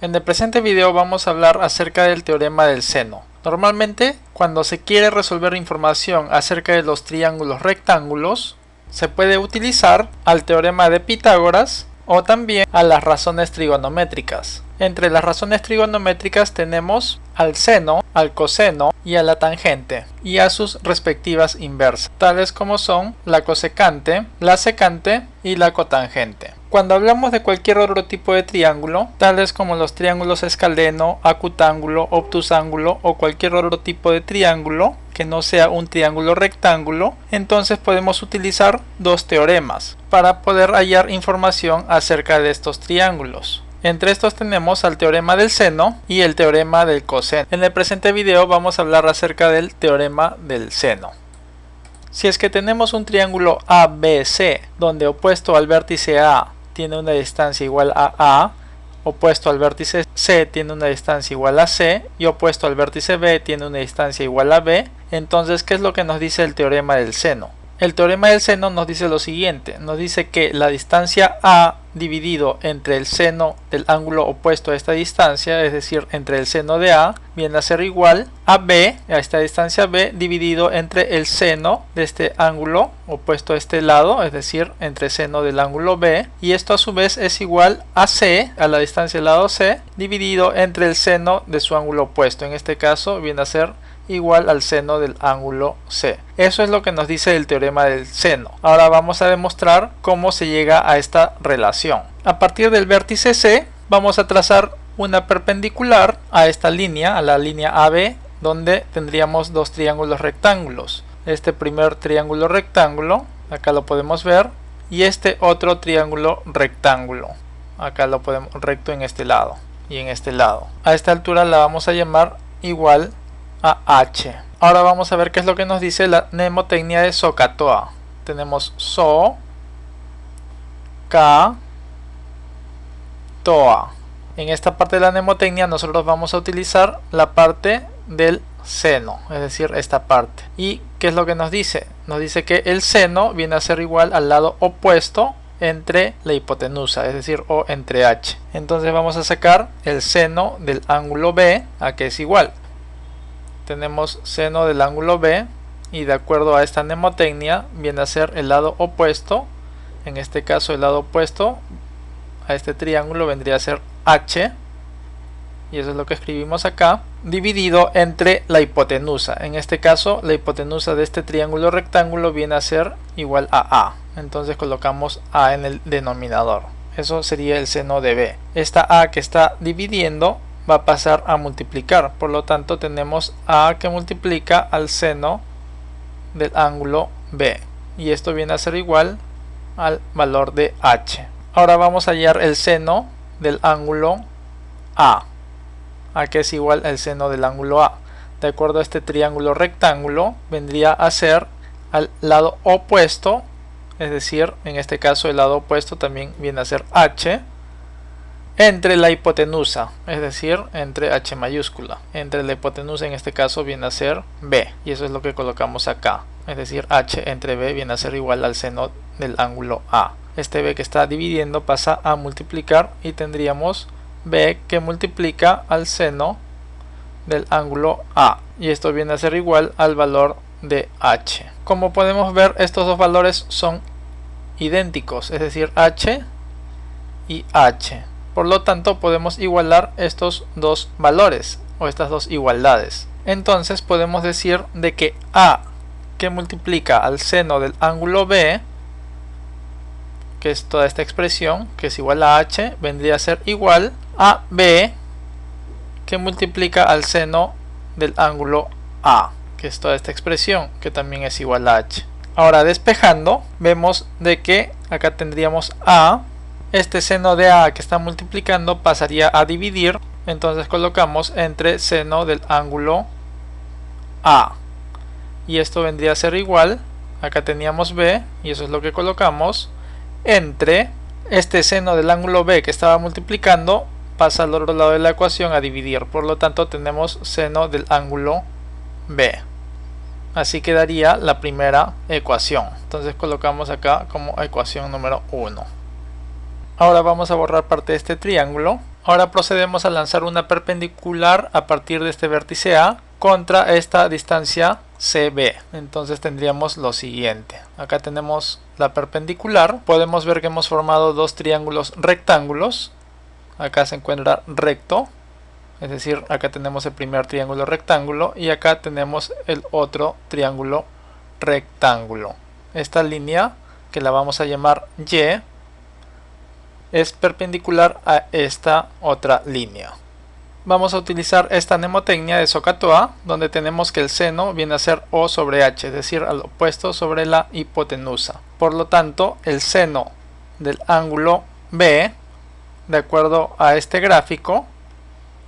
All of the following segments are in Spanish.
En el presente video vamos a hablar acerca del teorema del seno. Normalmente, cuando se quiere resolver información acerca de los triángulos rectángulos, se puede utilizar al teorema de Pitágoras o también a las razones trigonométricas. Entre las razones trigonométricas tenemos al seno, al coseno y a la tangente, y a sus respectivas inversas, tales como son la cosecante, la secante y la cotangente. Cuando hablamos de cualquier otro tipo de triángulo, tales como los triángulos escaleno, acutángulo, obtusángulo o cualquier otro tipo de triángulo que no sea un triángulo rectángulo, entonces podemos utilizar dos teoremas para poder hallar información acerca de estos triángulos. Entre estos tenemos al teorema del seno y el teorema del coseno. En el presente video vamos a hablar acerca del teorema del seno. Si es que tenemos un triángulo ABC, donde opuesto al vértice A tiene una distancia igual a A, opuesto al vértice C tiene una distancia igual a C y opuesto al vértice B tiene una distancia igual a B, entonces ¿qué es lo que nos dice el teorema del seno? El teorema del seno nos dice lo siguiente, nos dice que la distancia A dividido entre el seno del ángulo opuesto a esta distancia, es decir, entre el seno de A, viene a ser igual a B, a esta distancia B, dividido entre el seno de este ángulo opuesto a este lado, es decir, entre seno del ángulo B, y esto a su vez es igual a C, a la distancia del lado C, dividido entre el seno de su ángulo opuesto, en este caso viene a ser igual al seno del ángulo C. Eso es lo que nos dice el teorema del seno. Ahora vamos a demostrar cómo se llega a esta relación. A partir del vértice C vamos a trazar una perpendicular a esta línea, a la línea AB, donde tendríamos dos triángulos rectángulos. Este primer triángulo rectángulo, acá lo podemos ver, y este otro triángulo rectángulo, acá lo podemos recto en este lado y en este lado. A esta altura la vamos a llamar igual a H. Ahora vamos a ver qué es lo que nos dice la mnemotecnia de SOHCAHTOA. Tenemos SO, K, TOA. En esta parte de la mnemotecnia nosotros vamos a utilizar la parte del seno, es decir, esta parte. ¿Y qué es lo que nos dice? Nos dice que el seno viene a ser igual al lado opuesto entre la hipotenusa, es decir, o entre H. Entonces vamos a sacar el seno del ángulo B, a que es igual. Tenemos seno del ángulo B y de acuerdo a esta mnemotecnia viene a ser el lado opuesto, en este caso el lado opuesto a este triángulo vendría a ser H, y eso es lo que escribimos acá, dividido entre la hipotenusa. En este caso la hipotenusa de este triángulo rectángulo viene a ser igual a A, entonces colocamos A en el denominador. Eso sería el seno de B. Esta A que está dividiendo va a pasar a multiplicar, por lo tanto tenemos A que multiplica al seno del ángulo B, y esto viene a ser igual al valor de H. Ahora vamos a hallar el seno del ángulo A, que es igual al seno del ángulo A. De acuerdo a este triángulo rectángulo vendría a ser al lado opuesto, es decir, en este caso el lado opuesto también viene a ser H, entre la hipotenusa, es decir, entre H mayúscula. Entre la hipotenusa en este caso viene a ser B, y eso es lo que colocamos acá, es decir, H entre B viene a ser igual al seno del ángulo A. Este B que está dividiendo pasa a multiplicar y tendríamos B que multiplica al seno del ángulo A, y esto viene a ser igual al valor de H. Como podemos ver, estos dos valores son idénticos, es decir, H y H. Por lo tanto podemos igualar estos dos valores o estas dos igualdades. Entonces podemos decir de que A que multiplica al seno del ángulo B, que es toda esta expresión que es igual a H, vendría a ser igual a B que multiplica al seno del ángulo A, que es toda esta expresión que también es igual a H. Ahora despejando vemos de que acá tendríamos A. Este seno de A que está multiplicando pasaría a dividir, entonces colocamos entre seno del ángulo A, y esto vendría a ser igual, acá teníamos B y eso es lo que colocamos, entre este seno del ángulo B que estaba multiplicando pasa al otro lado de la ecuación a dividir, por lo tanto tenemos seno del ángulo B. Así quedaría la primera ecuación, entonces colocamos acá como ecuación número 1. Ahora vamos a borrar parte de este triángulo Ahora procedemos a lanzar una perpendicular a partir de este vértice A contra esta distancia CB. Entonces tendríamos lo siguiente. Acá tenemos la perpendicular. Podemos ver que hemos formado dos triángulos rectángulos. Acá se encuentra recto. Es decir, acá tenemos el primer triángulo rectángulo y acá tenemos el otro triángulo rectángulo. Esta línea, que la vamos a llamar Y, es perpendicular a esta otra línea. Vamos a utilizar esta mnemotecnia de SOHCAHTOA, donde tenemos que el seno viene a ser O sobre H, es decir, al opuesto sobre la hipotenusa. Por lo tanto, el seno del ángulo B, de acuerdo a este gráfico,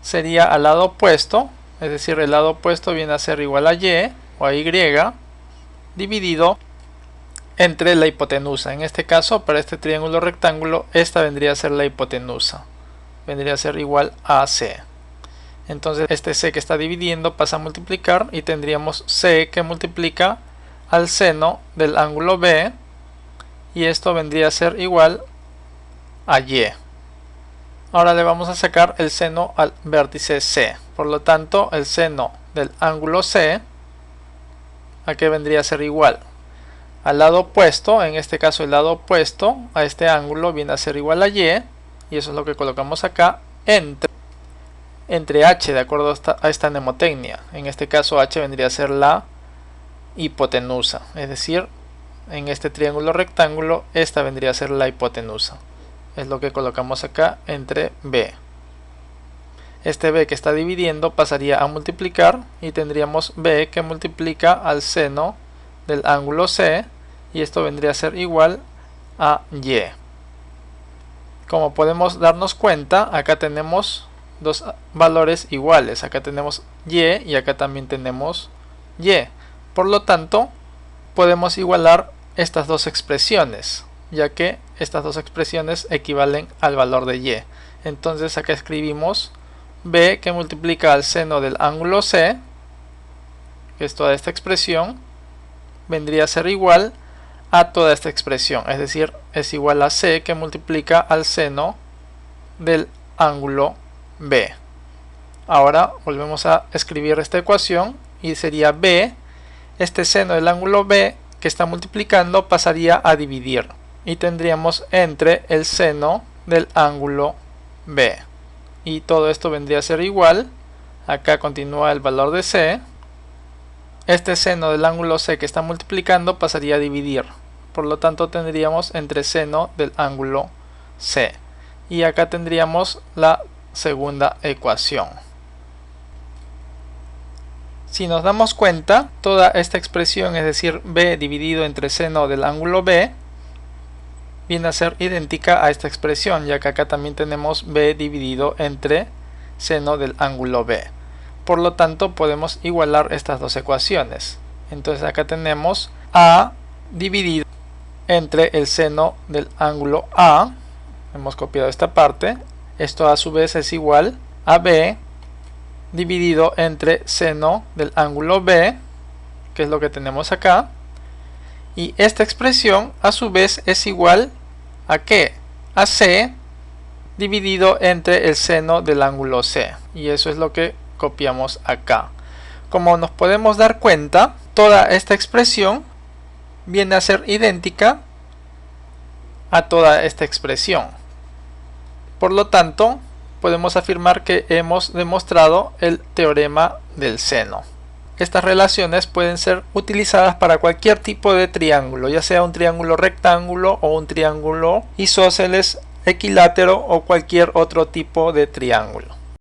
sería al lado opuesto, es decir, el lado opuesto viene a ser igual a Y o a Y, dividido entre la hipotenusa. En este caso, para este triángulo rectángulo, esta vendría a ser la hipotenusa. Vendría a ser igual a C. Entonces este C que está dividiendo pasa a multiplicar y tendríamos C que multiplica al seno del ángulo B y esto vendría a ser igual a Y. Ahora le vamos a sacar el seno al vértice C. Por lo tanto, el seno del ángulo C, ¿a qué vendría a ser igual? Al lado opuesto, en este caso el lado opuesto a este ángulo viene a ser igual a Y, y eso es lo que colocamos acá, entre H, de acuerdo a esta mnemotecnia. En este caso H vendría a ser la hipotenusa, es decir, en este triángulo rectángulo esta vendría a ser la hipotenusa. Es lo que colocamos acá entre B. Este B que está dividiendo pasaría a multiplicar y tendríamos B que multiplica al seno del ángulo C y esto vendría a ser igual a Y. Como podemos darnos cuenta, acá tenemos dos valores iguales. Acá tenemos Y acá también tenemos Y. Por lo tanto, podemos igualar estas dos expresiones, ya que estas dos expresiones equivalen al valor de Y. Entonces acá escribimos B que multiplica al seno del ángulo C, que es toda esta expresión, vendría a ser igual a toda esta expresión, es decir, es igual a C que multiplica al seno del ángulo B. Ahora volvemos a escribir esta ecuación y sería B, este seno del ángulo B que está multiplicando pasaría a dividir y tendríamos entre el seno del ángulo B y todo esto vendría a ser igual, acá continúa el valor de C, este seno del ángulo C que está multiplicando pasaría a dividir, por lo tanto tendríamos entre seno del ángulo C y acá tendríamos la segunda ecuación. Si nos damos cuenta, toda esta expresión, es decir, B dividido entre seno del ángulo B, viene a ser idéntica a esta expresión, ya que acá también tenemos B dividido entre seno del ángulo B. Por lo tanto, podemos igualar estas dos ecuaciones. Entonces acá tenemos A dividido entre el seno del ángulo A, hemos copiado esta parte, esto a su vez es igual a B dividido entre seno del ángulo B, que es lo que tenemos acá, y esta expresión a su vez es igual a ¿qué? A C dividido entre el seno del ángulo C, y eso es lo que copiamos acá. Como nos podemos dar cuenta, toda esta expresión viene a ser idéntica a toda esta expresión. Por lo tanto, podemos afirmar que hemos demostrado el teorema del seno. Estas relaciones pueden ser utilizadas para cualquier tipo de triángulo, ya sea un triángulo rectángulo o un triángulo isósceles, equilátero o cualquier otro tipo de triángulo.